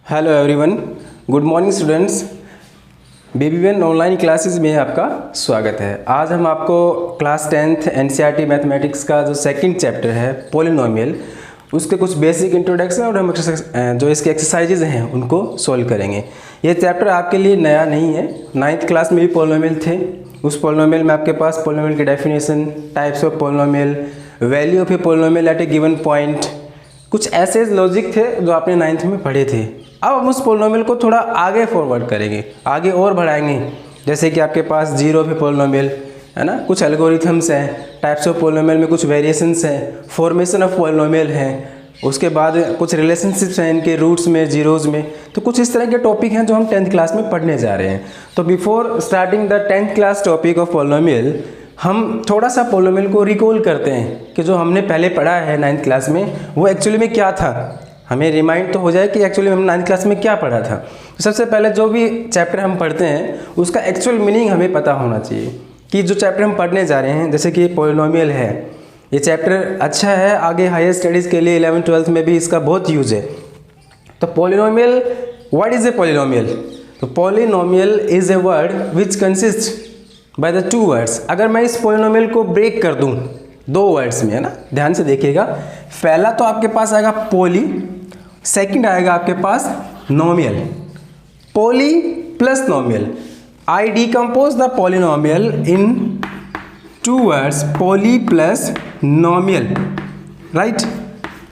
Hello everyone, good morning students. BB1 online classes में आपका स्वागत है। आज हम आपको क्लास 10th NCERT मैथमेटिक्स का जो सेकंड चैप्टर है पॉलिनोमियल, उसके कुछ बेसिक इंट्रोडक्शन और हम जो इसके एक्सरसाइजेज हैं उनको सॉल्व करेंगे। ये चैप्टर आपके लिए नया नहीं है, 9th क्लास में भी पॉलिनोमियल थे। उस पॉलिनोमियल में आपके पास पॉलिनोमियल की definition, types of polynomial, value of a polynomial at a given point, कुछ ऐसे लॉजिक थे जो आपने 9th में पढ़े थे। अब हम उस पॉलिनोमियल को थोड़ा आगे फॉरवर्ड करेंगे, आगे और बढ़ाएंगे। जैसे कि आपके पास जीरो ऑफ ए पॉलिनोमियल है ना, कुछ एल्गोरिथम्स हैं, टाइप्स ऑफ पॉलिनोमियल में कुछ वेरिएशंस हैं, फॉर्मेशन ऑफ पॉलिनोमियल हैं, उसके बाद कुछ रिलेशनशिप्स हैं इनके रूट्स में, जीरोज़ में। तो कुछ इस तरह के टॉपिक हैं जो हम 10th क्लास में पढ़ने जा रहे हैं। तो before starting the 10th class topic of polynomial, हम थोड़ा सा पॉलिनोमियल को रिकॉल करते हैं कि जो हमने पहले पढ़ा है 9th क्लास में वो एक्चुअली में क्या था। हमें रिमाइंड तो हो जाए कि एक्चुअली हम 9th क्लास में क्या पढ़ा था। तो सबसे पहले जो भी चैप्टर हम पढ़ते हैं उसका एक्चुअल मीनिंग हमें पता होना चाहिए कि जो चैप्टर हम पढ़ने जा रहे हैं, जैसे कि पॉलिनोमियल है, ये चैप्टर अच्छा है, आगे हायर स्टडीज़ के लिए 11th 12th में भी इसका बहुत यूज़ है। तो polynomial, what is a polynomial? तो polynomial is a word which consist by the two words. अगर मैं इस पॉलिनोमियल को ब्रेक कर दूं दो वर्ड्स में, है ना, ध्यान से देखिएगा। पहला तो आपके पास आएगा पॉली, सेकंड आएगा आपके पास nomial. Poly plus nomial, I decompose the polynomial in two words, poly plus nomial, right.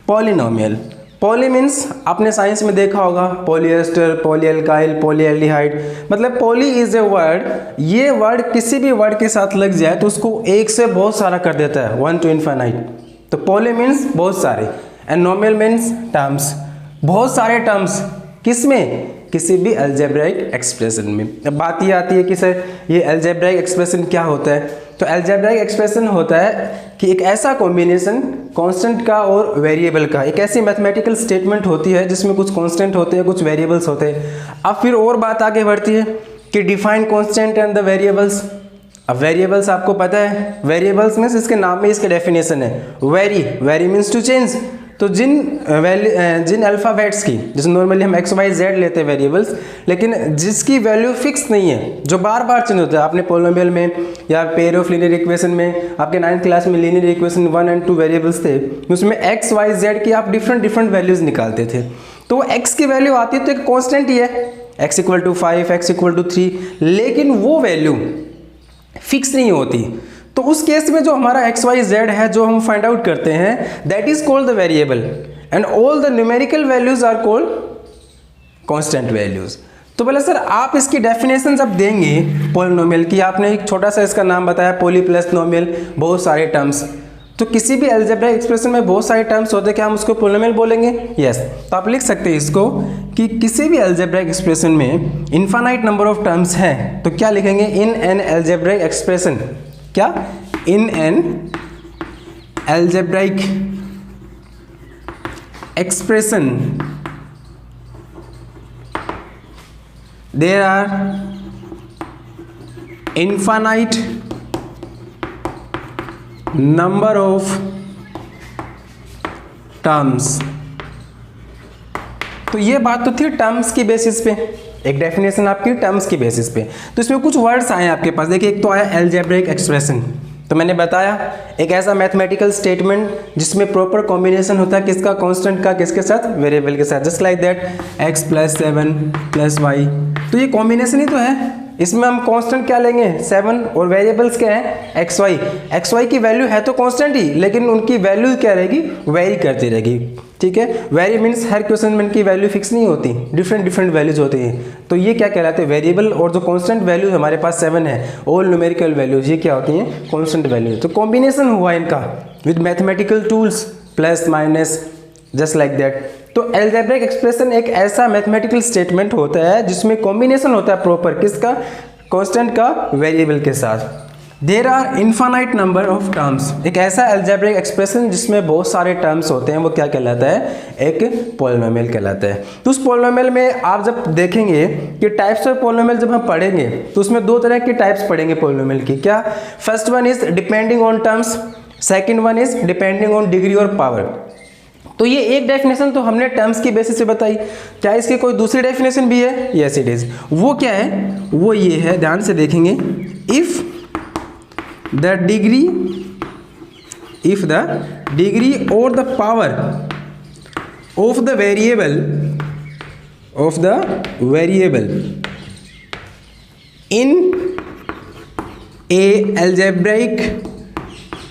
Polynomial, poly means आपने साइंस में देखा होगा, पॉलीएस्टर, पॉलीएल्काइल, पॉलीएल्डिहाइड, मतलब पॉली इज ए वर्ड। ये वर्ड किसी भी वर्ड के साथ लग जाए तो उसको एक से बहुत सारा कर देता है, 1 to infinite। तो पॉली मीन्स बहुत सारे, एंड नोमियल मीन्स टर्म्स, बहुत सारे टर्म्स। किस में? किसी भी अलजेब्राइक एक्सप्रेशन में। अब बात ये आती है कि सर ये अलजेब्राइक एक्सप्रेशन क्या होता है? तो अलजेब्राइक एक्सप्रेशन होता है कि एक ऐसा कॉम्बिनेशन कांस्टेंट का और वेरिएबल का, एक ऐसी मैथमेटिकल स्टेटमेंट होती है जिसमें कुछ कांस्टेंट होते हैं, कुछ वेरिएबल्स होते हैं। अब फिर और बात आगे बढ़ती है कि define constant and the variables. अब वेरिएबल्स आपको पता है, वेरिएबल्स मीन्स इसके नाम में इसके डेफिनेशन है very, very means to change. तो जिन अल्फ़ाबेट्स की, जैसे नॉर्मली हम एक्स वाई जेड लेते हैं वेरिएबल्स, लेकिन जिसकी वैल्यू फिक्स नहीं है, जो बार बार चेंज होता है। आपने पॉलिनोमियल में या पेयर ऑफ लीनियर इक्वेशन में, आपके 9th क्लास में लीनियर इक्वेशन 1 and 2 वेरिएबल्स थे, उसमें एक्स वाई जेड की आप डिफरेंट वैल्यूज़ निकालते थे। तो वो एक्स की वैल्यू आती है तो एक कॉन्स्टेंट ही है, x = 5, x = 3, लेकिन वो वैल्यू फिक्स नहीं होती। तो उस केस में जो हमारा एक्स वाई जेड है, जो हम फाइंड आउट करते हैं, that is called the variable, and all the numerical values are called constant values. तो बोले सर आप इसकी डेफिनेशन जब देंगे पॉलिनोमियल की, आपने एक छोटा सा इसका नाम बताया पॉली प्लस नोमियल, बहुत सारे टर्म्स। तो किसी भी अलजेब्राइक एक्सप्रेशन में बहुत सारे टर्म्स होते हैं, क्या हम उसको पॉलिनोमियल बोलेंगे? यस। तो आप लिख सकते हैं इसको कि किसी भी अलजेब्राइक एक्सप्रेशन में इनफाइनाइट नंबर ऑफ टर्म्स हैं, तो क्या लिखेंगे? इन एन अलजेब्राइक एक्सप्रेशन, क्या? In an algebraic expression there are infinite number of terms. तो ये बात तो थी टर्म्स की बेसिस पे, एक डेफिनेशन आपकी टर्म्स की बेसिस पे। तो इसमें कुछ वर्ड्स आए आपके पास, देखिए एक तो आया अलजेब्रिक एक्सप्रेशन। तो मैंने बताया एक ऐसा मैथमेटिकल स्टेटमेंट जिसमें प्रॉपर कॉम्बिनेशन होता है, किसका? कांस्टेंट का, किसके साथ? वेरिएबल के साथ। Just like that x + 7 + y। तो ये कॉम्बिनेशन ही तो है। इसमें हम कांस्टेंट क्या लेंगे? 7, और वेरिएबल्स क्या है? एक्स वाई की वैल्यू है तो कांस्टेंट ही, लेकिन उनकी वैल्यू क्या रहेगी? वेरी करती रहेगी, ठीक है। वेरी मीन्स हर क्वेश्चन में इनकी वैल्यू फिक्स नहीं होती, डिफरेंट वैल्यूज होती हैं। तो ये क्या कहलाते हैं? वेरिएबल। और जो कांस्टेंट वैल्यू हमारे पास 7 है, ऑल न्यूमेरिकल वैल्यूज, ये क्या होती हैं? Constant value. तो कॉम्बिनेशन हुआ इनका with mathematical tools, plus minus, just like that. तो अलजेब्रिक एक्सप्रेशन एक ऐसा मैथमेटिकल स्टेटमेंट होता है जिसमें कॉम्बिनेशन होता है प्रॉपर, किसका? कांस्टेंट का वेरिएबल के साथ। There are infinite number of terms, एक ऐसा अलजेब्रिक एक्सप्रेशन जिसमें बहुत सारे टर्म्स होते हैं, वो क्या कहलाता है? एक पॉलिनोमियल कहलाता है। तो उस पॉलिनोमियल में आप जब देखेंगे कि टाइप्स ऑफ पॉलिनोमियल जब हम पढ़ेंगे तो उसमें दो तरह की टाइप्स पढ़ेंगे पॉलिनोमियल की। क्या? First one is depending on terms, second one is depending on degree और पावर। तो ये एक डेफिनेशन तो हमने टर्म्स की बेसिस पे बताई। क्या इसकी कोई दूसरी डेफिनेशन भी है? Yes it is. वो क्या है? वो ये है, ध्यान से देखेंगे, इफ द डिग्री और the power of the variable in A algebraic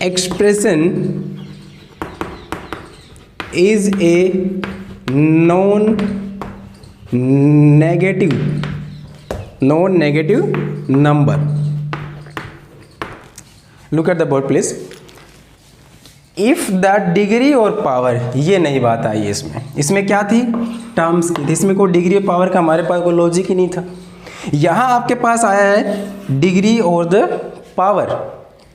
expression is a non-negative number. Look at the board please. If the degree और पावर, ये नई बात आई है इसमें क्या थी? टर्म्स की थी, इसमें कोई डिग्री और पावर का हमारे पास कोई लॉजिक ही नहीं था। यहाँ आपके पास आया है डिग्री और द पावर,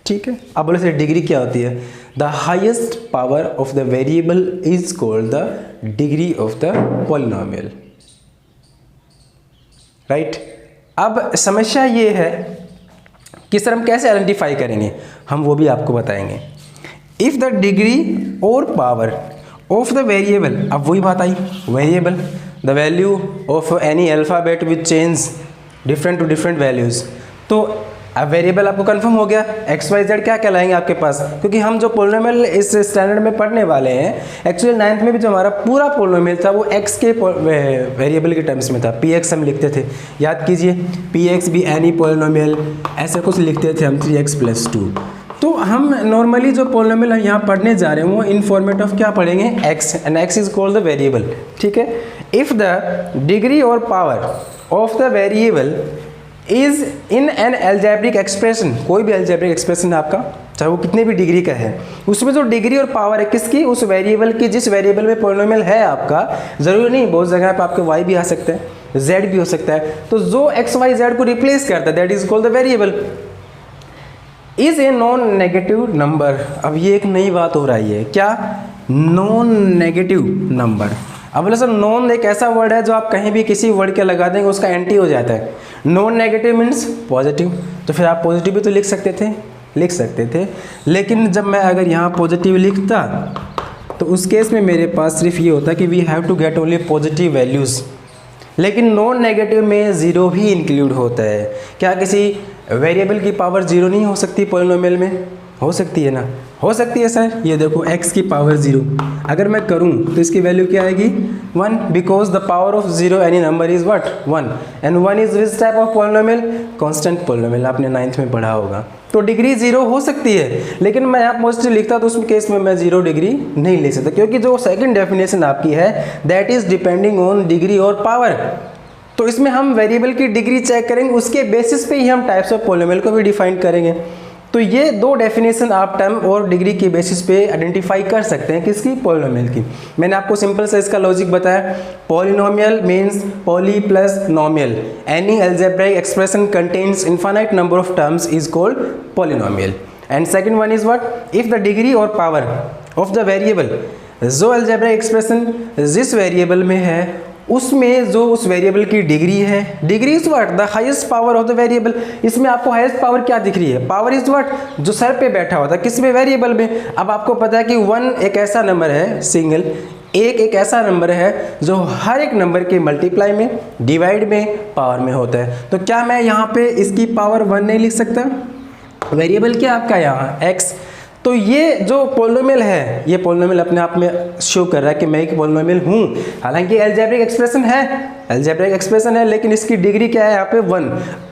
ठीक है। अब बोले से डिग्री क्या होती है? The highest power of the variable is called the degree of the polynomial, right. अब समस्या ये है कि सर हम कैसे आइडेंटिफाई करेंगे, हम वो भी आपको बताएंगे। इफ द डिग्री और पावर ऑफ द वेरिएबल, अब वही बात आई, variable the value of any alphabet which change different to different values. तो अब वेरिएबल आपको कंफर्म हो गया, एक्स वाई जेड क्या कहलाएंगे आपके पास, क्योंकि हम जो पोलिनोमियल इस स्टैंडर्ड में पढ़ने वाले हैं, एक्चुअली 9th में भी जो हमारा पूरा पोलिनोमियल था वो एक्स के वेरिएबल के टर्म्स में था। पी एक्स हम लिखते थे, याद कीजिए, पी एक्स भी एनी पोलिनोमियल ऐसे कुछ लिखते थे हम, 3x+2। तो हम नॉर्मली जो पोलिनोमियल हम यहाँ पढ़ने जा रहे हैं वो इन फॉर्मेट ऑफ क्या पढ़ेंगे? X, and x is called the variable, ठीक है। इफ द डिग्री और power of the variable is in an algebraic expression, कोई भी एल्जेब्रिक एक्सप्रेशन है आपका, चाहे वो कितने भी डिग्री का है, उसमें जो डिग्री और पावर है किसकी? उस वेरिएबल की, जिस वेरिएबल में पोलिनोमियल है आपका। जरूरी नहीं, बहुत जगह पे आपके y भी आ सकते हैं, z भी हो सकता है। तो जो x y z को रिप्लेस करता है that is called the variable, is a non negative number. अब ये एक नई बात हो रही है, क्या? Non negative number. अब बोले सर नॉन एक ऐसा वर्ड है जो आप कहीं भी किसी वर्ड के लगा देंगे उसका एंटी हो जाता है। नॉन नेगेटिव मीन्स पॉजिटिव, तो फिर आप पॉजिटिव भी तो लिख सकते थे, लेकिन जब मैं अगर यहाँ पॉजिटिव लिखता तो उस केस में मेरे पास सिर्फ ये होता कि we have to get only positive values. लेकिन नॉन नेगेटिव में ज़ीरो भी इंक्लूड होता है। क्या किसी वेरिएबल की पावर ज़ीरो नहीं हो सकती पॉलिनोमियल में? हो सकती है ना, हो सकती है सर। ये देखो x की पावर 0 अगर मैं करूं तो इसकी वैल्यू क्या आएगी? 1, because the power of 0 any number is what? 1, and 1 is which type of polynomial? Constant polynomial, आपने 9th में पढ़ा होगा। तो डिग्री 0 हो सकती है, लेकिन मैं यहाँ पॉजिटिव लिखता तो उस केस में मैं 0 डिग्री नहीं ले सकता, क्योंकि जो सेकेंड डेफिनेशन आपकी है that is depending on degree और पावर। तो इसमें हम वेरिएबल की डिग्री चेक करेंगे, उसके बेसिस पे ही हम टाइप्स ऑफ पॉलिनोमियल को भी डिफाइन करेंगे। तो ये दो डेफिनेशन आप टर्म और डिग्री के बेसिस पे आइडेंटिफाई कर सकते हैं, किसकी? पॉलिनोमियल की। मैंने आपको सिंपल सा इसका लॉजिक बताया। Polynomial means poly plus नोमियल, any algebraic expression contains infinite number of terms is called polynomial. And second one is what? If the degree और पावर ऑफ द वेरिएबल, जो अलजेब्रिक एक्सप्रेशन जिस variable में है उसमें जो उस variable की degree है, degree is what? The highest power of the variable. इसमें आपको हाईएस्ट पावर क्या दिख रही है? Power is what? जो सर पे बैठा हुआ था, किस में? वेरिएबल में। अब आपको पता है कि 1 एक ऐसा नंबर है सिंगल, एक ऐसा नंबर है जो हर एक नंबर के मल्टीप्लाई में, डिवाइड में, पावर में होता है। तो क्या मैं यहाँ पे इसकी पावर 1 नहीं लिख सकता? वेरिएबल क्या आपका यहाँ? x। तो ये जो पॉलिनोमियल है, ये पॉलिनोमियल अपने आप में शो कर रहा है कि मैं एक पॉलिनोमियल हूँ। हालांकि अलजेब्रिक एक्सप्रेशन है, लेकिन इसकी डिग्री क्या है यहाँ पे? 1।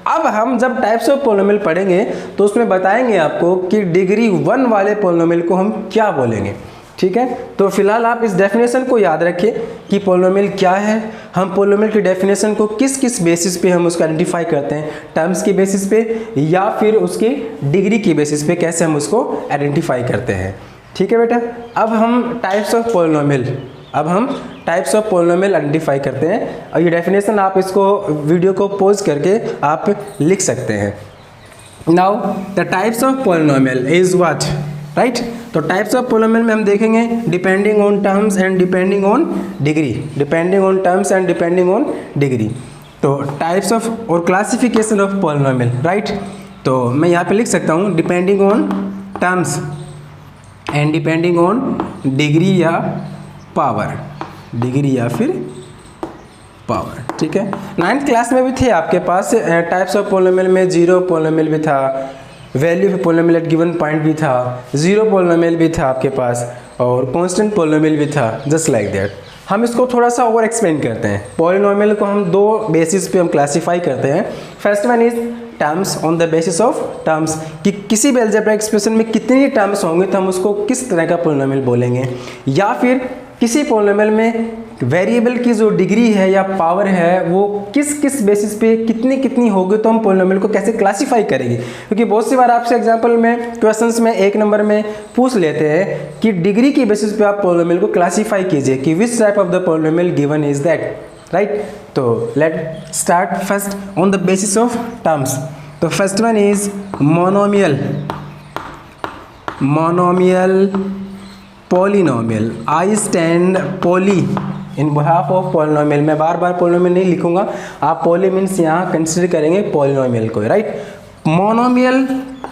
अब हम जब टाइप्स ऑफ पॉलिनोमियल पढ़ेंगे तो उसमें बताएंगे आपको कि डिग्री 1 वाले पॉलिनोमियल को हम क्या बोलेंगे, ठीक है। तो फिलहाल आप इस डेफिनेशन को याद रखिए कि पॉलिनोमियल क्या है, हम पॉलिनोमियल की डेफिनेशन को किस किस बेसिस पे हम उसको आइडेंटिफाई करते हैं, टर्म्स की बेसिस पे या फिर उसकी डिग्री की बेसिस पे कैसे हम उसको आइडेंटिफाई करते हैं, ठीक है बेटा। अब हम टाइप्स ऑफ पॉलिनोमियल आइडेंटिफाई करते हैं, और ये डेफिनेशन आप इसको वीडियो को पॉज करके आप लिख सकते हैं। Now the types of polynomial is what, right. तो टाइप्स ऑफ पॉलिनोमियल में हम देखेंगे depending on terms and depending on degree, तो टाइप्स ऑफ और क्लासिफिकेशन ऑफ पॉलिनोमियल, राइट। तो मैं यहाँ पे लिख सकता हूँ depending on terms and depending on degree या पावर, डिग्री या फिर पावर, ठीक है। 9th क्लास में भी थे आपके पास टाइप्स ऑफ पोलिनोमियल में जीरो पोलिनोमियल भी था, value of polynomial at given point भी था, जीरो पोलिनोमियल भी था आपके पास, और कांस्टेंट पोलिनोमियल भी था, जस्ट लाइक दैट। हम इसको थोड़ा सा और एक्सप्लेन करते हैं। पोलिनोमियल को हम दो बेसिस पे हम क्लासीफाई करते हैं। First one is terms, on the basis of terms, कि किसी भी अलजेब्रिक एक्सप्रेशन में कितनी टर्म्स होंगे तो हम उसको किस तरह का पोलिनोमियल बोलेंगे, या फिर किसी पोलिनोमियल में वेरिएबल की जो डिग्री है या पावर है वो किस किस बेसिस पे कितनी कितनी होगी तो हम पोलिनोमियल को कैसे क्लासीफाई करेंगे। क्योंकि बहुत सी बार आपसे एग्जांपल में क्वेश्चंस में 1 नंबर में पूछ लेते हैं कि डिग्री की बेसिस पे आप पोलिनोमियल को क्लासीफाई कीजिए कि which type of the polynomial given is that, right. तो let start first on the basis of terms. तो first one is monomial, monomial polynomial. I stand poly in behalf of polynomial. मैं बार बार polynomial नहीं लिखूंगा, आप poly means यहाँ consider करेंगे पोलिनोमियल को, राइट। मोनोमियल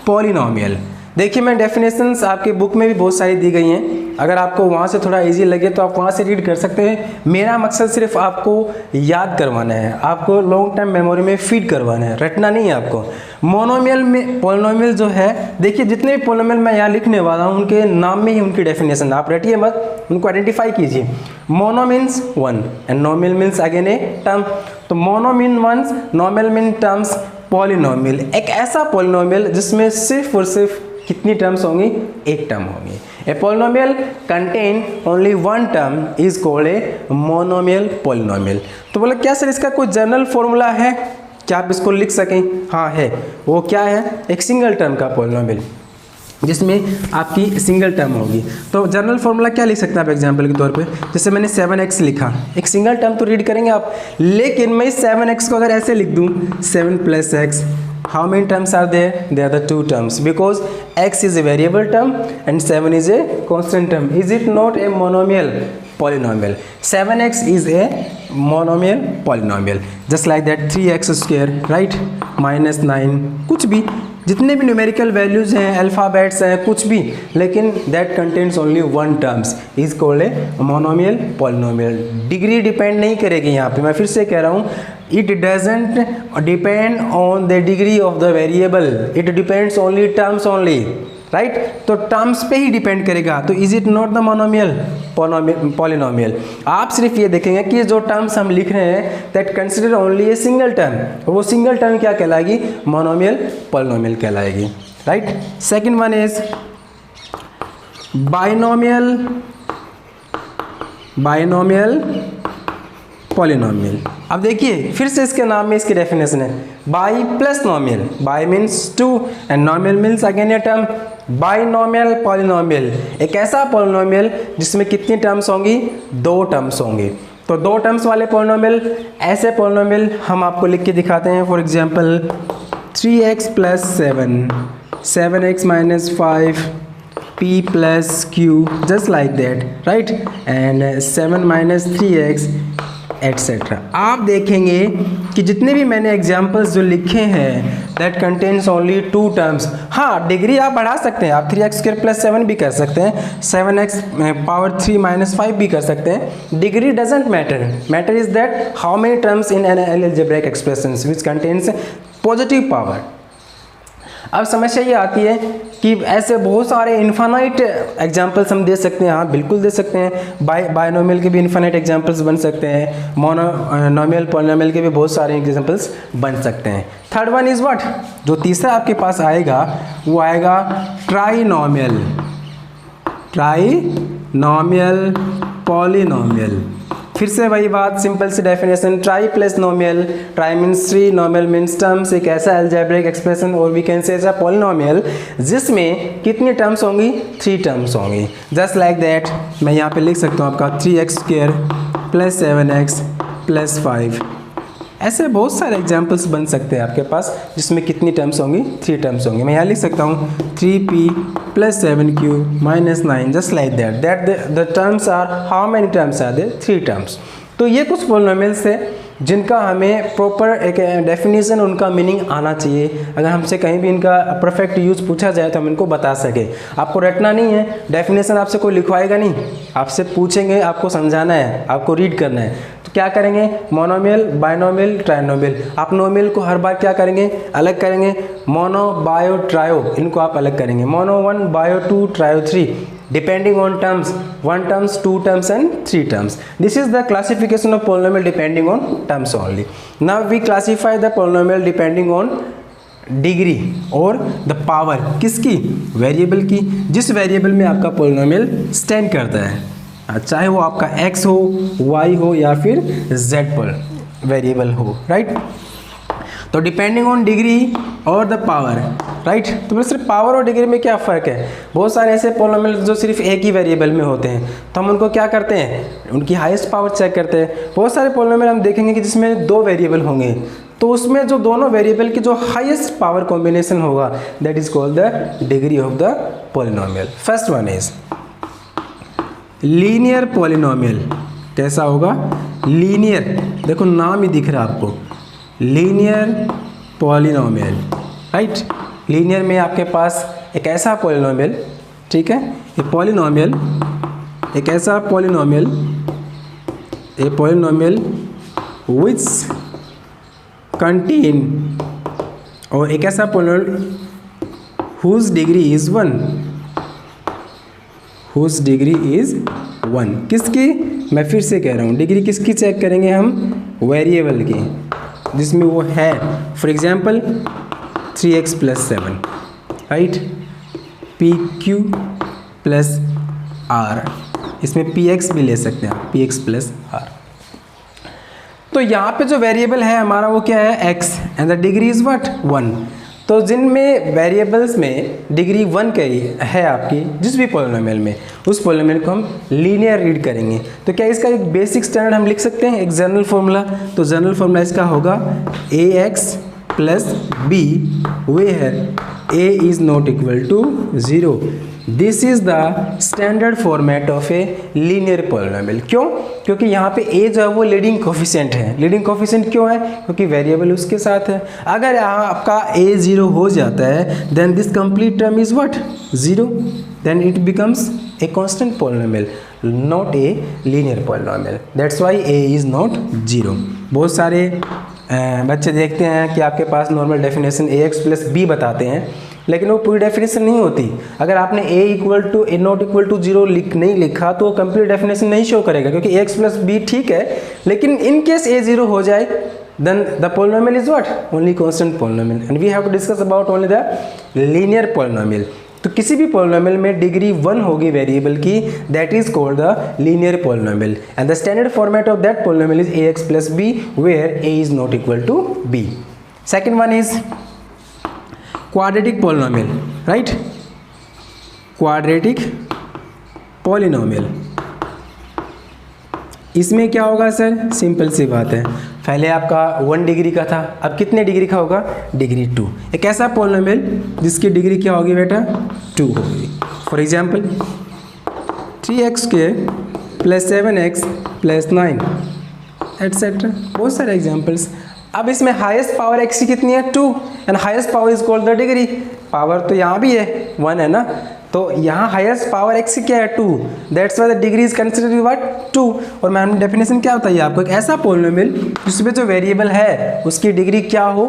पोलिनोमियल, देखिए मैं डेफिनेशंस आपके बुक में भी बहुत सारी दी गई हैं, अगर आपको वहाँ से थोड़ा इजी लगे तो आप वहाँ से रीड कर सकते हैं। मेरा मकसद सिर्फ आपको याद करवाना है, आपको लॉन्ग टर्म मेमोरी में फीड करवाना है, रटना नहीं है आपको। मोनोमियल में पोलिनोमियल जो है, देखिए जितने भी पोलिनोमियल मैं यहाँ लिखने वाला हूँ उनके नाम में ही उनकी डेफिनेशन, आप रटिए मत, उनको आइडेंटिफाई कीजिए। Mono means one and nomial means again a term. तो mono mean once, नोमियल mean terms, polynomial एक ऐसा पोलिनोमियल जिसमें सिर्फ और सिर्फ कितनी टर्म्स होंगी, एक टर्म होंगी। A polynomial contain only one term is called a monomial polynomial. तो बोले क्या सर इसका कोई जनरल फॉर्मूला है, क्या आप इसको लिख सकें? हाँ है, वो क्या है, एक सिंगल टर्म का पोलिनोमियल जिसमें आपकी सिंगल टर्म होगी। तो जनरल फॉर्मूला क्या लिख सकते हैं आप एग्जांपल के तौर पे, जैसे मैंने 7x लिखा, एक सिंगल टर्म तो रीड करेंगे आप, लेकिन मैं 7x को अगर ऐसे लिख दूं 7 + x, how many terms are there? There are the two terms because x is a variable term and 7 is a constant term. Is it not a monomial polynomial? 7x is a monomial polynomial. Just like that 3x square, right? -9, कुछ भी जितने भी numerical values हैं, alphabets हैं, कुछ भी, लेकिन that contains only one terms is called a monomial polynomial. Degree depend नहीं करेगी यहाँ पे, मैं फिर से कह रहा हूँ, it doesn't depend on the degree of the variable, it depends only terms only, right. तो टर्म्स पे ही डिपेंड करेगा, तो is it not the monomial polynomial. आप सिर्फ ये देखेंगे कि जो टर्म्स हम लिख रहे हैं that consider only a single term, वो सिंगल टर्म क्या कहलाएगी, मोनोमियल पॉलिनोमियल कहलाएगी, right. Second one is binomial, binomial polynomial. अब देखिए फिर से इसके नाम में इसकी डेफिनेशन है, bi plus nomial, bi means two and nomial means again a term. Binomial polynomial एक ऐसा पॉलिनोमियल जिसमें कितनी टर्म्स होंगी, 2 टर्म्स होंगी। तो 2 टर्म्स वाले पॉलिनोमियल, ऐसे पॉलिनोमियल हम आपको लिख के दिखाते हैं। For example 3x + 7, 7x - 5, p + q, just like that, right? And 7 - 3x etcetera. आप देखेंगे कि जितने भी मैंने एग्जाम्पल्स जो लिखे हैं दैट कंटेन्स ओनली 2 टर्म्स। हाँ, डिग्री आप बढ़ा सकते हैं, आप 3x² + 7 भी कर सकते हैं, 7x × 3 - 5 भी कर सकते हैं। Degree doesn't matter, matter is that how many terms in an algebraic expressions which contains positive power. अब समस्या ये आती है कि ऐसे बहुत सारे इन्फानाइट एग्जाम्पल्स हम दे सकते हैं, हाँ बिल्कुल दे सकते हैं। बाइनोमियल के भी इन्फानाइट एग्जाम्पल्स बन सकते हैं, मोनोमियल पॉलिनोमियल के भी बहुत सारे एग्जाम्पल्स बन सकते हैं। थर्ड वन इज़ व्हाट, जो तीसरा आपके पास आएगा वो आएगा ट्राइनोमियल, ट्राइनोमियल पॉलिनोमियल। फिर से वही बात, सिंपल सी definition, tri plus nomial, tri means 3, nomial means terms, एक ऐसा अलजेब्रिक एक्सप्रेशन और we can say as a polynomial जिसमें कितनी टर्म्स होंगी, 3 टर्म्स होंगी। जस्ट लाइक दैट मैं यहाँ पे लिख सकता हूँ आपका 3x² + 7x + 5। ऐसे बहुत सारे एग्जाम्पल्स बन सकते हैं आपके पास जिसमें कितनी टर्म्स होंगी, 3 टर्म्स होंगी। मैं यहाँ लिख सकता हूँ 3p + 7q - 9, just like that the terms are, how many terms are there, 3 terms. तो ये कुछ पॉलिनोमियल्स है जिनका हमें प्रॉपर एक डेफिनेशन, उनका मीनिंग आना चाहिए। अगर हमसे कहीं भी इनका परफेक्ट यूज़ पूछा जाए तो हम इनको बता सकें। आपको रटना नहीं है, डेफिनेशन आपसे कोई लिखवाएगा नहीं, आपसे पूछेंगे, आपको समझाना है, आपको रीड करना है। तो क्या करेंगे, मोनोमियल, बायनोमियल, ट्राइनोमियल। आप नोमियल को हर बार क्या करेंगे, अलग करेंगे। मोनो, बायो, ट्रायो, इनको आप अलग करेंगे। Mono 1, bio 2, trio 3, depending on terms, 1 terms, 2 terms and 3 terms. This is the classification of polynomial depending on terms only. Now we classify the polynomial depending on degree और the power, किसकी, variable की, जिस variable में आपका polynomial stand करता है, चाहे वो आपका x हो, y हो या फिर z पर वेरिएबल हो, राइट। तो डिपेंडिंग ऑन डिग्री और द पावर, राइट। तो फिर सिर्फ पावर और डिग्री में क्या फ़र्क है, बहुत सारे ऐसे पोलिनोमियल जो सिर्फ एक ही वेरिएबल में होते हैं, तो हम उनको क्या करते हैं, उनकी हाईएस्ट पावर चेक करते हैं। बहुत सारे पोलिनोमियल हम देखेंगे कि जिसमें 2 वेरिएबल होंगे, तो उसमें जो दोनों वेरिएबल की जो हाईएस्ट पावर कॉम्बिनेशन होगा, that is called the degree of the polynomial. First one is linear polynomial. कैसा होगा, लीनियर, देखो नाम ही दिख रहा है आपको, लीनियर पॉलिनोमियल, राइट। लीनियर में आपके पास एक ऐसा पॉलिनोमियल, ठीक है, ये पॉलिनोमियल, एक ऐसा polynomial, a polynomial which contain, और एक ऐसा polynomial whose degree is 1, whose degree is 1। किसकी, मैं फिर से कह रहा हूँ, डिग्री किसकी चेक करेंगे हम, वेरिएबल की, जिसमें वो है, for example 3x + 7, right, pq + r, इसमें px भी ले सकते हैं, px + r। तो यहाँ पे जो वेरिएबल है हमारा वो क्या है, x, and the degree is what, 1। तो जिनमें वेरिएबल्स में डिग्री 1 करी है आपकी, जिस भी पॉलिनोमियल में, उस पॉलिनोमियल को हम लीनियर रीड करेंगे। तो क्या इसका एक बेसिक स्टैंडर्ड हम लिख सकते हैं, एक जनरल फॉर्मूला। तो जनरल फॉर्मूला इसका होगा ax + b where a is not equal to 0। This is the standard format of A linear polynomial. क्यों, क्योंकि यहाँ पे a जो है वो लीडिंग कोफिशिएंट है। लीडिंग कोफिशिएंट क्यों है, क्योंकि वेरिएबल उसके साथ है। अगर यहाँ आपका a 0 हो जाता है, then this complete term is what, 0, then it becomes a constant polynomial, not a linear polynomial. That's why a is not 0। बहुत सारे बच्चे देखते हैं कि आपके पास नॉर्मल डेफिनेशन ax + b बताते हैं, लेकिन वो पूरी डेफिनेशन नहीं होती। अगर आपने a नॉट इक्वल टू 0 नहीं लिखा तो कंप्लीट डेफिनेशन नहीं शो करेगा, क्योंकि ax + b ठीक है, लेकिन इन केस a 0 हो जाए, then the polynomial is what, only constant polynomial, and we have to discuss about only the linear polynomial। तो किसी भी पॉलिनोमियल में डिग्री 1 होगी वेरिएबल की, that is called the linear polynomial, and the standard format of that polynomial is ax + b where a is not equal to b। Second one is quadratic polynomial, right, quadratic polynomial. इसमें क्या होगा sir, simple सी बात है, पहले आपका 1 degree का था, अब कितने डिग्री का होगा, डिग्री 2। एक ऐसा पॉलिनोमियल जिसकी डिग्री क्या होगी बेटा, 2 होगी। For example 3x² + 7x + 9 etcetera, बहुत सारे एग्जांपल्स। अब इसमें हाईएस्ट पावर x की कितनी है, 2, and highest power is called the degree. Power तो यहाँ भी है, 1 है ना, तो यहाँ हाईएस्ट पावर x की क्या है, 2, that's why the degree is considered what, 2। और मैंने डेफिनेशन क्या बताई आपको, एक ऐसा पॉलिनोमियल जिसमें जो वेरिएबल है उसकी डिग्री क्या हो,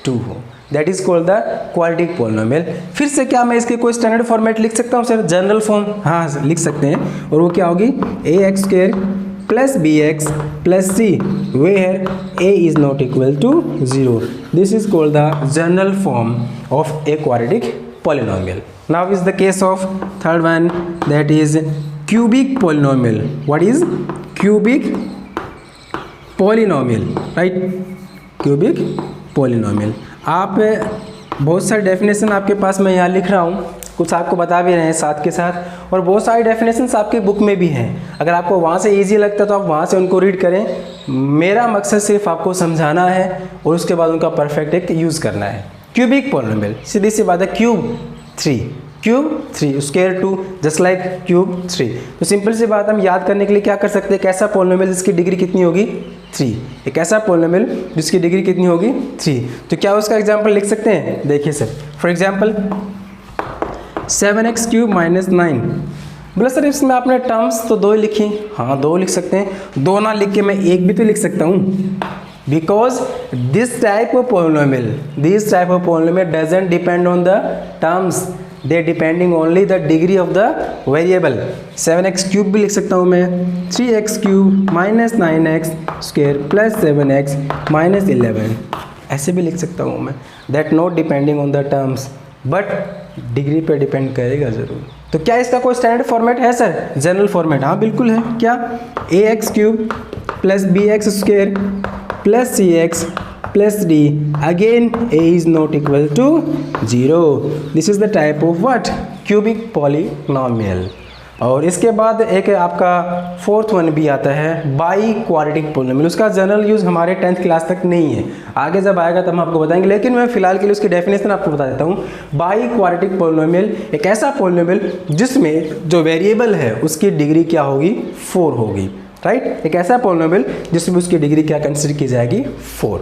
2 हो, that is called the quadratic polynomial. फिर से क्या मैं इसके कोई स्टैंडर्ड फॉर्मेट लिख सकता हूँ सर, जनरल फॉर्म, हाँ लिख सकते हैं, और वो क्या होगी, ax² + bx + c where a is not equal to 0। This is called the general form of a quadratic polynomial। Now is the case of third one, that is cubic polynomial। What is cubic polynomial, right, cubic polynomial। आप बहुत सारे definition आपके पास मैं यहाँ लिख रहा हूँ, कुछ आपको बता भी रहे हैं साथ के साथ, और बहुत सारी डेफिनेशंस आपकी बुक में भी हैं। अगर आपको वहाँ से इजी लगता है तो आप वहाँ से उनको रीड करें। मेरा मकसद सिर्फ आपको समझाना है और उसके बाद उनका परफेक्ट एक यूज़ करना है। क्यूबिक पॉलिनोमियल, सीधी सी बात है, cube 3, cube 3, square 2 just like cube 3। तो सिंपल सी बात हम याद करने के लिए क्या कर सकते हैं, एक ऐसा पॉलिनोमियल जिसकी डिग्री कितनी होगी 3, एक ऐसा पॉलिनोमियल जिसकी डिग्री कितनी होगी 3। तो क्या उसका एग्जाम्पल लिख सकते हैं, देखिए sir for example 7x cube minus 9। बोला सर इसमें आपने टर्म्स तो 2 लिखी, हाँ 2 लिख सकते हैं, 2 ना लिख के मैं 1 भी तो लिख सकता हूँ, because this type of polynomial doesn't depend on the terms, they depending only the degree of the variable। 7x cube भी लिख सकता हूँ मैं, 3x cube minus 9x square plus 7x minus 11, ऐसे भी लिख सकता हूँ मैं। That not depending on the terms, but degree पे डिपेंड करेगा ज़रूर। तो क्या इसका कोई स्टैंडर्ड फॉर्मेट है सर, जनरल फॉर्मेट? हाँ बिल्कुल है। क्या, ax cube plus bx square plus cx plus d, again a is not equal to 0। This is the type of what, cubic polynomial. और इसके बाद एक आपका 4th वन भी आता है बाई क्वाड्रेटिक पॉलिनोमियल। उसका जनरल यूज़ हमारे 10th क्लास तक नहीं है, आगे जब आएगा तब हम आपको बताएंगे, लेकिन मैं फिलहाल के लिए उसकी डेफिनेशन आपको बता देता हूँ। बाई क्वाड्रेटिक पॉलिनोमियल एक ऐसा पॉलिनोमियल जिसमें जो वेरिएबल है उसकी डिग्री क्या होगी, 4 होगी, राइट। एक ऐसा पॉलिनोमियल जिसमें उसकी डिग्री क्या कंसिडर की जाएगी, 4।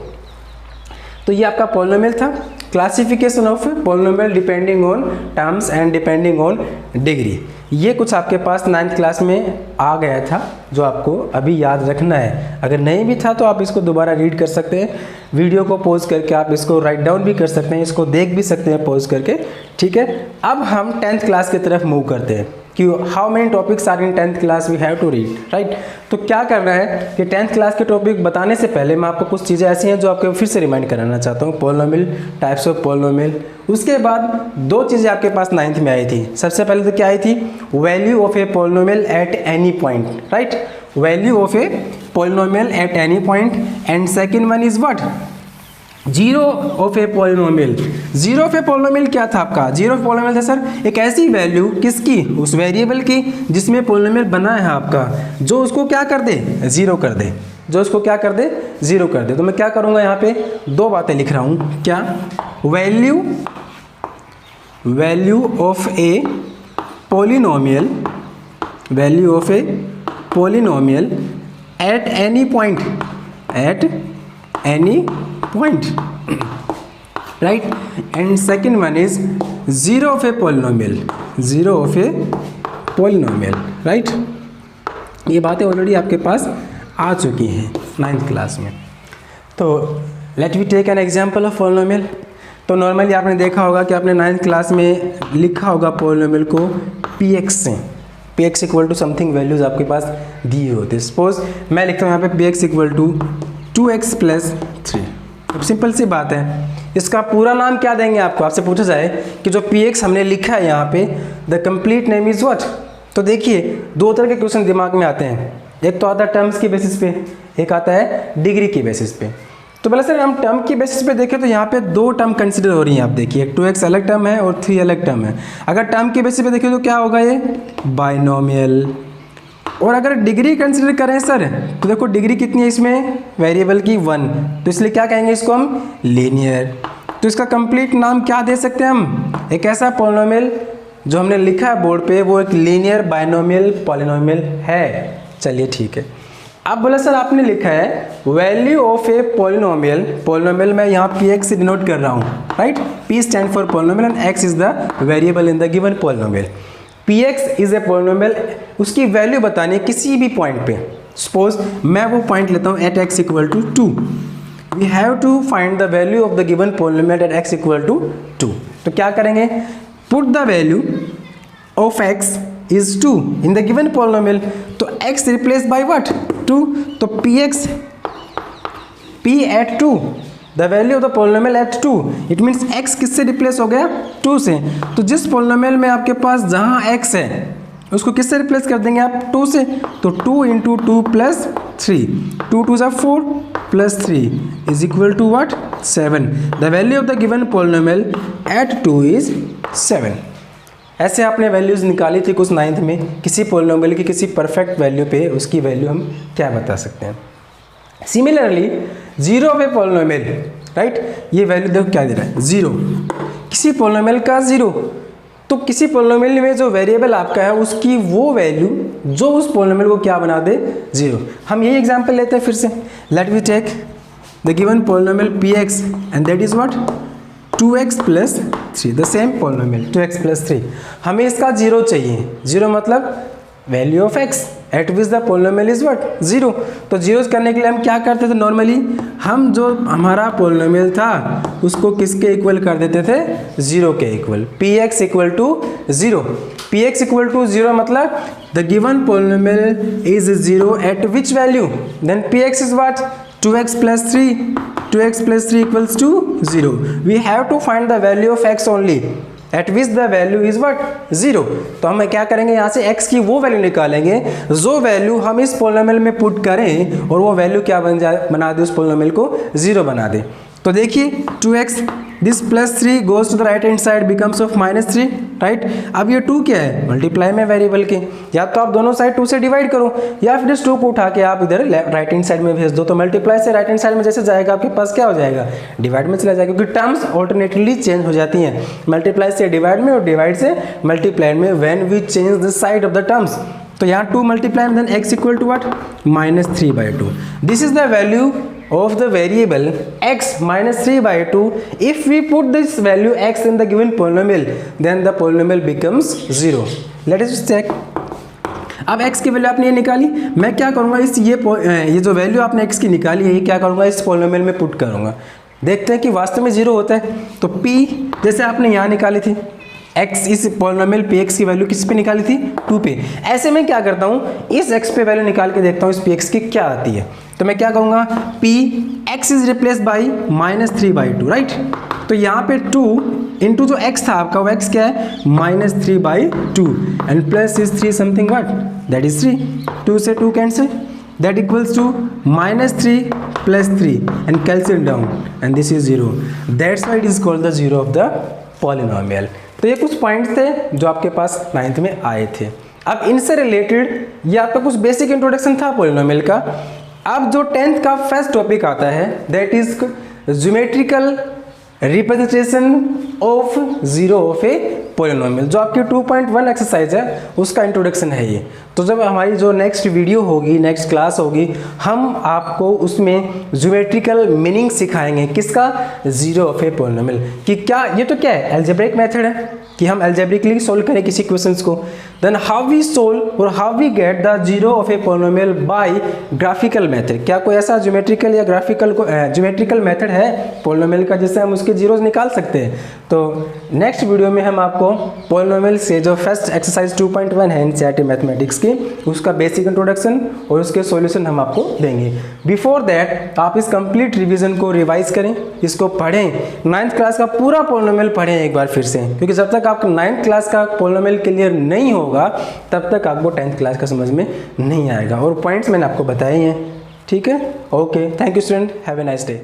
तो ये आपका पॉलिनोमियल था, classification of polynomial depending on terms and depending on degree. ये कुछ आपके पास 9th क्लास में आ गया था जो आपको अभी याद रखना है। अगर नहीं भी था तो आप इसको दोबारा रीड कर सकते हैं, वीडियो को पॉज करके आप इसको राइट डाउन भी कर सकते हैं, इसको देख भी सकते हैं पॉज करके, ठीक है। अब हम 10th क्लास की तरफ मूव करते हैं कि how many topics are in 10th class we have to read, right. तो क्या करना है कि 10th क्लास के टॉपिक बताने से पहले मैं आपको कुछ चीज़ें ऐसी हैं जो आपको फिर से रिमाइंड कराना चाहता हूँ। पॉलिनोमियल, टाइप्स ऑफ पॉलिनोमियल, उसके बाद 2 चीज़ें आपके पास 9th में आई थी। सबसे पहले तो क्या आई थी, value of a polynomial at any point, right, value of a polynomial at any point. And second one is what, zero of a polynomial. Zero of a polynomial क्या था आपका, जीरो ऑफ पॉलिनोमियल था sir एक ऐसी value किसकी, उस variable की जिसमें पॉलिनोमियल बना है आपका, जो उसको क्या कर दे, जीरो कर दे, जो उसको क्या कर दे, जीरो कर दे। तो मैं क्या करूँगा, यहाँ पे 2 बातें लिख रहा हूँ। क्या, value of a polynomial, value of a polynomial at any point, at any point, right। and second one is zero of a polynomial, zero of a polynomial, right। ये बातें ऑलरेडी आपके पास आ चुकी हैं 9th क्लास में। तो let we take an example of polynomial. तो normally आपने देखा होगा कि आपने 9th क्लास में लिखा होगा पॉलिनोमियल को px से, px equal to something values आपके पास दी होती है। सपोज मैं लिखता हूँ यहाँ पे px equal to 2x plus 3। अब सिंपल सी बात है, इसका पूरा नाम क्या देंगे आपको, आपसे पूछा जाए कि जो px हमने लिखा है यहाँ पे, the complete name is what. तो देखिए 2 तरह के क्वेश्चन दिमाग में आते हैं, एक तो आता है टर्म्स की बेसिस पे, एक आता है डिग्री की बेसिस पे। तो पहले सर हम टर्म की बेसिस पे देखें तो यहाँ पे 2 टर्म कंसिडर हो रही हैं, आप देखिए 2x अलग टर्म है और 3 अलग टर्म है। अगर टर्म की बेसिस पे देखें तो क्या होगा, ये बाइनोमियल। और अगर डिग्री कंसिडर करें सर तो देखो डिग्री कितनी है इसमें, वेरिएबल की 1, तो इसलिए क्या कहेंगे इसको हम, लीनियर। तो इसका कंप्लीट नाम क्या दे सकते हैं हम, एक ऐसा पॉलिनोमियल जो हमने लिखा है बोर्ड पे वो एक लीनियर बाइनोमियल पॉलिनोमियल है। चलिए ठीक है। अब बोला सर आपने लिखा है value of a polynomial, polynomial मैं यहाँ px से डिनोट कर रहा हूँ, right. p stand for polynomial and x is the variable in the given polynomial. px is a polynomial, उसकी वैल्यू बतानी है किसी भी पॉइंट पे। सपोज मैं वो पॉइंट लेता हूँ at x equal to 2, we have to find the value of the given polynomial at x equal to 2। तो क्या करेंगे, put the value of x is 2 in the given polynomial. तो x replace by what, 2। तो px, p at 2, the value of the polynomial at 2, it means x किससे रिप्लेस हो गया, 2 से। तो जिस पॉलिनोमियल में आपके पास जहाँ x है उसको किससे रिप्लेस कर देंगे आप, 2 से। तो 2 इंटू 2 प्लस 3, 2 2 ज़ा 4 plus 3 is equal to what, 7। The value of the given polynomial at 2 is 7। ऐसे आपने वैल्यूज़ निकाली थी कुछ 9th में, किसी पॉलिनोमियल की किसी परफेक्ट वैल्यू पे उसकी वैल्यू हम क्या बता सकते हैं। Similarly zero of a polynomial, right, ये वैल्यू देखो क्या दे रहा है, 0, किसी पॉलिनोमियल का 0। तो किसी पोलिनोमियल में जो वेरिएबल आपका है उसकी वो वैल्यू जो उस पोलिनोमियल को क्या बना दे, 0। हम यही एग्जांपल लेते हैं फिर से। Let we take the given polynomial px and that is what 2x plus 3, the same polynomial 2x plus 3। हमें इसका 0 चाहिए। 0 मतलब value of x at which the polynomial is what 0। तो 0 करने के लिए हम क्या करते थे, नॉर्मली हम जो हमारा पोलिनोमियल था उसको किसके इक्वल कर देते थे, 0 के equal. px equal to 0, px equal to 0 मतलब the given polynomial is 0 at which value, then px is what 2x plus 3, 2x plus 3 equals to 0. We have to find the value of x only at which the value is what 0. तो हम क्या करेंगे, यहाँ से x की वो value निकालेंगे जो वैल्यू हम इस पोलिनोमियल में पुट करें और वो वैल्यू क्या बना दे, उस पोलिनोमियल को 0 बना दे। तो देखिए 2x this plus 3 goes to the right hand side becomes of -3, right. अब ये 2 क्या है, मल्टीप्लाई में वेरिएबल के, या तो आप दोनों साइड 2 से डिवाइड करो या फिर इस 2 को उठा के आप इधर राइट हैंड साइड में भेज दो। तो मल्टीप्लाई से राइट हैंड साइड में जैसे जाएगा आपके पास क्या हो जाएगा, डिवाइड में चला जाएगा, क्योंकि टर्म्स ऑल्टरनेटली चेंज हो जाती हैं, मल्टीप्लाई से डिवाइड में और डिवाइड से मल्टीप्लाई में, when we change the side of the terms. तो यहाँ 2 multiply then x equal to what -3/2। This is the value of the variable x -3/2. If we put this value x in the given polynomial, then the polynomial becomes 0. Let us check. अब x की value आपने ये निकाली, मैं क्या करूँगा, इस ये जो वैल्यू आपने x की निकाली है ये क्या करूँगा, इस पोलिनोमियल में पुट करूँगा। देखते हैं कि वास्तव में 0 होता है। तो p जैसे आपने यहाँ निकाली थी, x इस पोलिनोमियल px की वैल्यू किस पे निकाली थी, 2 पे। ऐसे में क्या करता हूँ, इस x पे वैल्यू निकाल के देखता हूँ इस px की क्या आती है। तो मैं क्या कहूँगा, p x is replace by -3/2, right. तो यहाँ पे 2 इंटू जो x था आपका, वो x क्या है -3/2 and plus is 3 something what that is 3, 2 से 2 cancel, that equals to -3 plus 3 and cancel down and this is 0। That's why it is called the 0 of the polynomial. तो ये कुछ पॉइंट्स थे जो आपके पास 9th में आए थे। अब इनसे रिलेटेड ये आपका कुछ बेसिक इंट्रोडक्शन था पॉलिनोमियल का। अब जो 10th का फर्स्ट टॉपिक आता है that is geometrical representation of 0 of a polynomial, जो आपकी 2.1 एक्सरसाइज है उसका इंट्रोडक्शन है ये। तो जब हमारी जो नेक्स्ट वीडियो होगी, नेक्स्ट क्लास होगी, हम आपको उसमें ज्योमेट्रिकल मीनिंग सिखाएंगे, किसका, 0 ऑफ ए पॉलिनोमियल, कि क्या ये तो क्या है, एल्जेब्रिक मेथड है कि हम एल्जेब्रिकली सोल्व करें किसी क्वेश्चंस को। देन हाउ वी सोल्व और how we get the 0 of a polynomial by graphical method. क्या कोई ऐसा ज्योमेट्रिकल या ज्योमेट्रिकल मेथड है पॉलिनोमियल का जिससे हम उसके जीरोस निकाल सकते हैं। तो नेक्स्ट वीडियो में हम आपको पॉलिनोमियल से जो फर्स्ट एक्सरसाइज 2.1 है एनसीईआरटी मैथमेटिक्स की, उसका बेसिक इंट्रोडक्शन और उसके सॉल्यूशन हम आपको देंगे। बिफोर दैट आप इस कंप्लीट रिवीजन को रिवाइज करें, इसको पढ़ें, 9th क्लास का पूरा पॉलिनोमियल पढ़ें एक बार फिर से, क्योंकि जब तक आपका 9th क्लास का पॉलिनोमियल क्लियर नहीं होगा तब तक आपको 10th क्लास का समझ में नहीं आएगा। और पॉइंट्स मैंने आपको बताए हैं, ठीक है। Okay, thank you student, have a nice day.